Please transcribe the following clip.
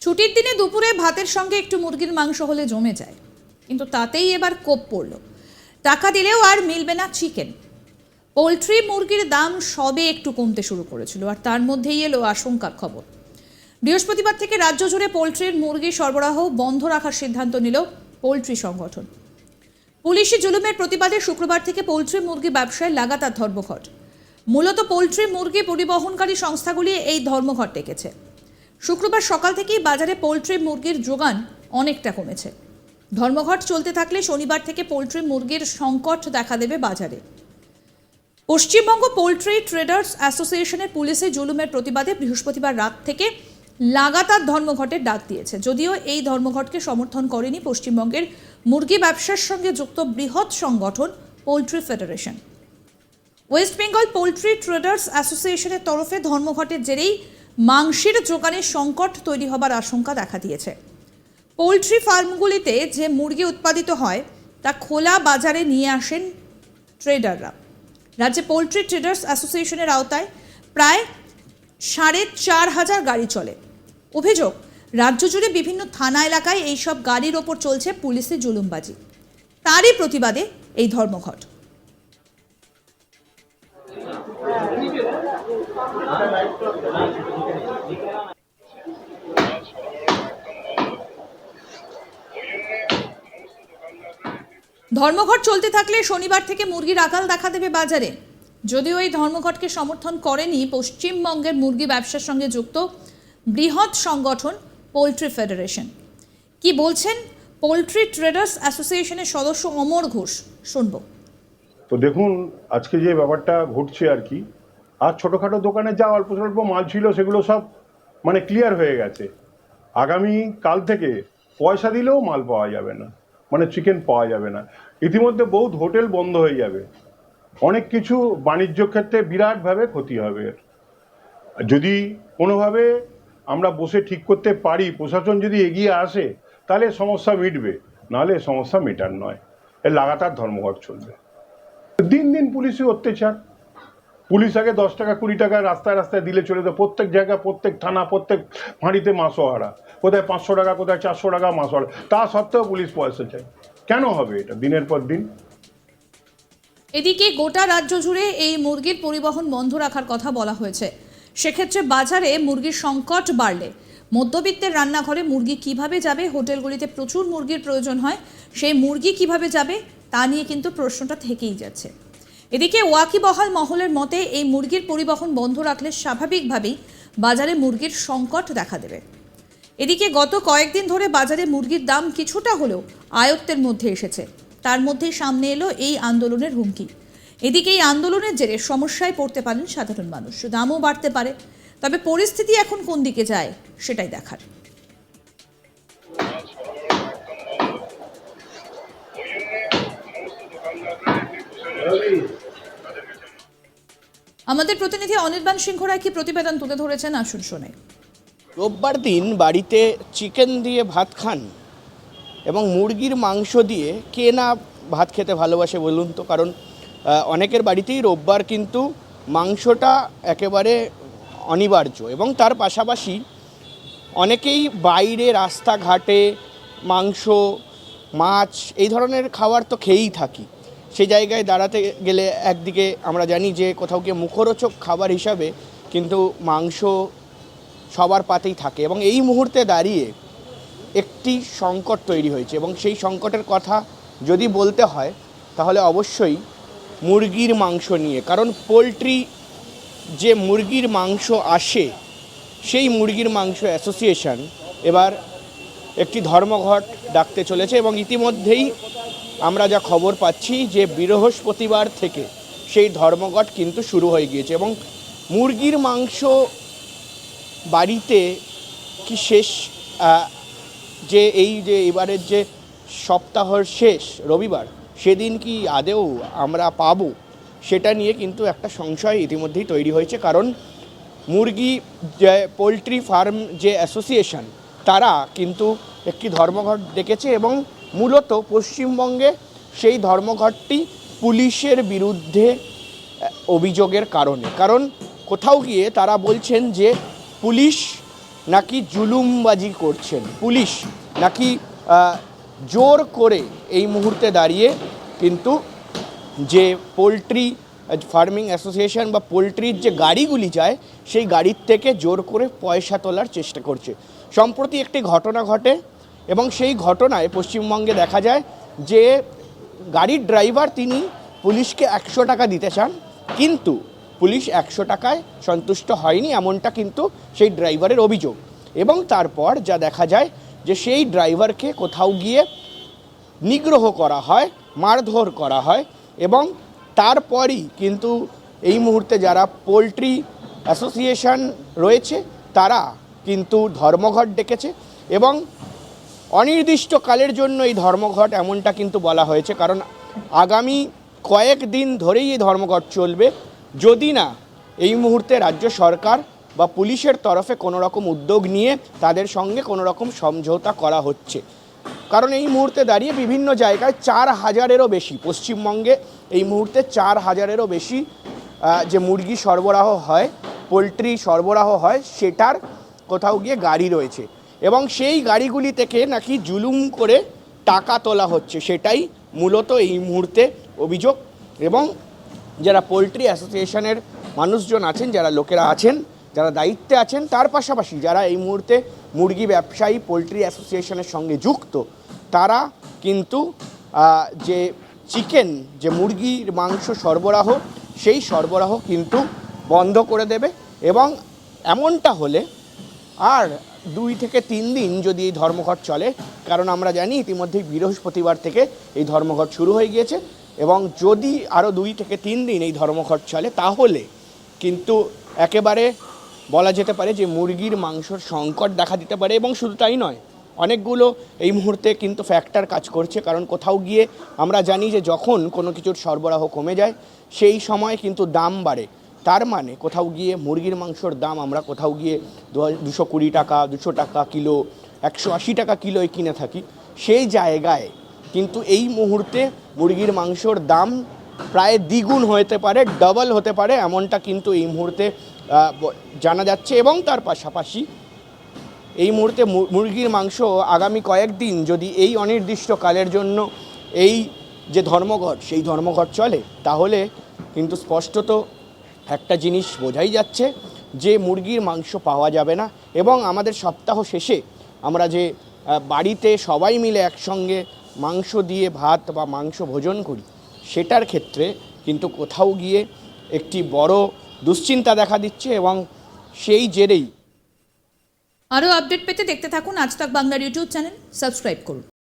ছুটির দিনে দুপুরে ভাতের সঙ্গে একটু মুরগির মাংস হলে জমে যায়, কিন্তু তাতেই এবার কোপ পড়ল। টাকা দিলেও আর মিলবে না চিকেন। পোলট্রি মুরগির দাম সবে একটু কমতে শুরু করেছিল, আর তার মধ্যেই এলো আশঙ্কার খবর। বৃহস্পতিবার থেকে রাজ্য জুড়ে পোলট্রির মুরগি সরবরাহ বন্ধ রাখার সিদ্ধান্ত নিল পোলট্রি সংগঠন। পুলিশি জুলুমের প্রতিবাদে শুক্রবার থেকে পোলট্রি মুরগি ব্যবসায় লাগাতার ধর্মঘট। মূলত পোলট্রি মুরগি পরিবহনকারী সংস্থাগুলি এই ধর্মঘট ডেকেছে। শুক্রবার সকাল থেকেই বাজারে পোলট্রি মুরগির যোগান অনেকটা কমেছে। ধর্মঘট চলতে থাকলে শনিবার থেকে পোলট্রি মুরগির সংকট দেখা দেবে বাজারে। পশ্চিমবঙ্গ পোলট্রি ট্রেডার্স অ্যাসোসিয়েশনের পুলিশে জুলুমের প্রতিবাদে বৃহস্পতিবার রাত থেকে লাগাতার ধর্মঘটের ডাক দিয়েছে। যদিও এই ধর্মঘটকে সমর্থন করেনি পশ্চিমবঙ্গের মুরগি ব্যবসার সঙ্গে যুক্ত বৃহৎ সংগঠন poultry federation. West Bengal poultry traders অ্যাসোসিয়েশনের তরফে ধর্মঘটের জেরেই মাংসের যোগানে সংকট তৈরি হবার আশঙ্কা দেখা দিয়েছে। পোলট্রি ফার্মগুলিতে যে মুরগি উৎপাদিত হয় তা খোলা বাজারে নিয়ে আসেন ট্রেডাররা। রাজ্যে পোলট্রি ট্রেডার্স অ্যাসোসিয়েশনের আওতায় প্রায় 4,500 গাড়ি চলে। অভিযোগ, রাজ্য জুড়ে বিভিন্ন থানা এলাকায় এইসব গাড়ির ওপর চলছে পুলিশি জুলুমবাজি। তারই প্রতিবাদে এই ধর্মঘট। ধর্মঘট চলতে থাকলে শনিবার থেকে মুরগির আকাল দেখা দেবে বাজারে। যদিও এই ধর্মঘটকে সমর্থন করেনি পশ্চিমবঙ্গের মুরগি ব্যবসার সঙ্গে যুক্ত বৃহৎ সংগঠন পোলট্রি ফেডারেশন। কি বলছেন পোলট্রি ট্রেডার্স অ্যাসোসিয়েশনের সদস্য অমর ঘোষ, শুনবো। তো দেখুন, আজকে যে ব্যাপারটা ঘটছে আর কি, আর ছোটোখাটো দোকানে যা অল্প স্বল্প মাল ছিল সেগুলো সব ক্লিয়ার হয়ে গেছে। আগামী কাল থেকে পয়সা দিলেও মাল পাওয়া যাবে না, চিকেন পাওয়া যাবে না। ইতিমধ্যে বহুত হোটেল বন্ধ হয়ে যাবে, অনেক কিছু বাণিজ্য ক্ষেত্রে বিরাটভাবে ক্ষতি হবে। যদি কোনোভাবে আমরা বসে ঠিক করতে পারি, প্রশাসন যদি এগিয়ে আসে, তাহলে সমস্যা মিটবে, নাহলে সমস্যা মেটার নয়। এর লাগাতার ধর্মঘট চলবে। দিন দিন পুলিশি অত্যাচার। পুলিশ আগে 10 টাকা 20 টাকা রাস্তায় রাস্তায় দিলে চলে যেত। প্রত্যেক জায়গায়, প্রত্যেক থানা, প্রত্যেক ফাঁড়িতে মাসোহারা, কোথায় 500 টাকা, কোথায় 400 টাকা মাসোহারা। তা সত্ত্বেও পুলিশ পয়সা চাই। কেন হবে এটা দিনের পর দিন? এদিকে গোটা রাজ্য জুড়ে এই মুরগির পরিবহন বন্ধ রাখার কথা বলা হয়েছে। সেক্ষেত্রে বাজারে মুরগির সংকট বাড়লে মধ্যবিত্তের রান্নাঘরে মুরগি কিভাবে যাবে? হোটেলগুলিতে প্রচুর মুরগির প্রয়োজন হয়, সেই মুরগি কিভাবে যাবে তা নিয়ে কিন্তু প্রশ্নটা থেকেই যাচ্ছে। এদিকে ওয়াকিবহাল মহলের মতে এই মুরগির পরিবহন বন্ধ রাখলে স্বাভাবিকভাবেই বাজারে মুরগির সংকট দেখা দেবে। এদিকে গত কয়েকদিন ধরে বাজারে মুরগির দাম কিছুটা হলেও আয়ত্তের মধ্যে এসেছে। তার মধ্যেই সামনে এলো এই আন্দোলনের হুমকি। এদিকে এই আন্দোলনের জেরে সমস্যায় পড়তে পারেন সাধারণ মানুষ, দামও বাড়তে পারে। তবে পরিস্থিতি এখন কোন দিকে যায় সেটাই দেখার। আমাদের প্রতিনিধি অনির্বাণ সিংহ রায় কি প্রতিবেদন তুলে ধরেছেন, আসুন শোনে। রোববার দিন বাড়িতে চিকেন দিয়ে ভাত খান এবং মুরগির মাংস দিয়ে কে না ভাত খেতে ভালোবাসে বলুন তো? কারণ অনেকের বাড়িতেই রোববার কিন্তু মাংসটা একেবারে অনিবার্য, এবং তার পাশাপাশি অনেকেই বাইরে রাস্তাঘাটে মাংস, মাছ এই ধরনের খাবার তো খেয়েই থাকি। সেই জায়গায় দাঁড়াতে গেলে একদিকে আমরা জানি যে কোথাও গিয়ে মুখরোচক খাবার হিসাবে কিন্তু মাংস সবার পাতেই থাকে, এবং এই মুহূর্তে দাঁড়িয়ে একটি সংকট তৈরি হয়েছে। এবং সেই সংকটের কথা যদি বলতে হয় তাহলে অবশ্যই মুরগির মাংস নিয়ে। কারণ পোলট্রি যে মুরগির মাংস আসে, সেই মুরগির মাংস অ্যাসোসিয়েশন এবার একটি ধর্মঘট ডাকতে চলেছে, এবং ইতিমধ্যেই আমরা যা খবর পাচ্ছি যে বৃহস্পতিবার থেকে সেই ধর্মঘট কিন্তু শুরু হয়ে গিয়েছে। এবং মুরগির মাংস বাড়িতে কি শেষ, যে এবারের যে সপ্তাহের শেষ রবিবার, সেদিন কি আদেও আমরা পাবো, সেটা নিয়ে কিন্তু একটা সংশয় ইতিমধ্যেই তৈরি হয়েছে। কারণ মুরগি যে পোলট্রি ফার্ম যে অ্যাসোসিয়েশন, তারা কিন্তু একটি ধর্মঘট ডেকেছে, এবং মূলত পশ্চিমবঙ্গে সেই ধর্মঘটটি পুলিশের বিরুদ্ধে অভিযোগের কারণে। কারণ কোথাও গিয়ে তারা বলছেন যে পুলিশ নাকি জুলুমবাজি করছেন পুলিশ, নাকি জোর করে এই মুহূর্তে দাঁড়িয়ে কিন্তু যে পোলট্রি ফার্মিং অ্যাসোসিয়েশন বা পোলট্রির যে গাড়িগুলি যায় সেই গাড়ির থেকে জোর করে পয়সা তোলার চেষ্টা করছে। সম্প্রতি একটি ঘটনা ঘটে এবং সেই ঘটনায় পশ্চিমবঙ্গে দেখা যায় যে গাড়ির ড্রাইভার তিনি পুলিশকে 100 টাকা দিতে চান, কিন্তু পুলিশ 100 টাকায় সন্তুষ্ট হয়নি, এমনটা কিন্তু সেই ড্রাইভারের অভিযোগ। এবং তারপর যা দেখা যায় যে সেই ড্রাইভারকে কোথাও গিয়ে নিগ্রহ করা হয়, মারধর করা হয় এবং তারপরই কিন্তু এই মুহূর্তে যারা পোলট্রি অ্যাসোসিয়েশন রয়েছে তারা কিন্তু ধর্মঘট ডেকেছে এবং অনির্দিষ্টকালের জন্য এই ধর্মঘট এমনটা কিন্তু বলা হয়েছে, কারণ আগামী কয়েকদিন ধরেই এই ধর্মঘট চলবে যদি না এই মুহূর্তে রাজ্য সরকার বা পুলিশের তরফে কোনো রকম উদ্যোগ নিয়ে তাদের সঙ্গে কোনো রকম সমঝোতা করা হচ্ছে। কারণ এই মুহূর্তে দাঁড়িয়ে বিভিন্ন জায়গায় 4000-এরও বেশি, পশ্চিমবঙ্গে এই মুহূর্তে 4000-এরও বেশি যে মুরগি সরবরাহ হয়, পোলট্রি সরবরাহ হয়, সেটার কোথাও গিয়ে গাড়ি রয়েছে এবং সেই গাড়িগুলি থেকে নাকি জুলুম করে টাকা তোলা হচ্ছে, সেটাই মূলত এই মুহূর্তে অভিযোগ। এবং যারা পোলট্রি অ্যাসোসিয়েশনের মানুষজন আছেন, যারা লোকেরা আছেন, যারা দায়িত্বে আছেন, তার পাশাপাশি যারা এই মুহূর্তে মুরগি ব্যবসায়ী পোলট্রি অ্যাসোসিয়েশনের সঙ্গে যুক্ত, তারা কিন্তু যে চিকেন, যে মুরগির মাংস সরবরাহ, সেই সরবরাহ কিন্তু বন্ধ করে দেবে। এবং এমনটা হলে আর 2 থেকে 3 দিন যদি এই ধর্মঘট চলে, কারণ আমরা জানি ইতিমধ্যেই বৃহস্পতিবার থেকে এই ধর্মঘট শুরু হয়ে গিয়েছে, এবং যদি আরও 2 থেকে 3 দিন এই ধর্মঘট চলে তাহলে কিন্তু একেবারে বলা যেতে পারে যে মুরগির মাংসর সংকট দেখা দিতে পারে। এবং শুধু তাই নয়, অনেকগুলো এই মুহূর্তে কিন্তু ফ্যাক্টর কাজ করছে, কারণ কোথাও গিয়ে আমরা জানি যে যখন কোনো কিছুর সরবরাহ কমে যায় সেই সময় কিন্তু দাম বাড়ে। তার মানে কোথাও গিয়ে মুরগির মাংসর দাম আমরা কোথাও গিয়ে 220 টাকা, 200 টাকা কিলো, 180 টাকা কিলোয় কিনে থাকি। সেই জায়গায় কিন্তু এই মুহূর্তে মুরগির মাংসর দাম প্রায় দ্বিগুণ হতে পারে, ডাবল হতে পারে, এমনটা কিন্তু এই মুহূর্তে জানা যাচ্ছে। এবং তার পাশাপাশি এই মুহূর্তে মুরগির মাংস আগামী কয়েকদিন যদি এই অনির্দিষ্টকালের জন্য এই যে ধর্মঘট, সেই ধর্মঘট চলে, তাহলে কিন্তু স্পষ্টত একটা জিনিস বোঝাই যাচ্ছে যে মুরগির মাংস পাওয়া যাবে না। এবং আমাদের সপ্তাহ শেষে আমরা যে বাড়িতে সবাই মিলে একসঙ্গে মাংস দিয়ে ভাত বা মাংস ভোজন করি, সেটার ক্ষেত্রে কিন্তু কোথাও গিয়ে একটি বড় দুশ্চিন্তা দেখা দিচ্ছে। এবং সেই জেরেই আরও আপডেট পেতে দেখতে থাকুন আজ তাক বাংলার ইউটিউব চ্যানেল, সাবস্ক্রাইব করুন।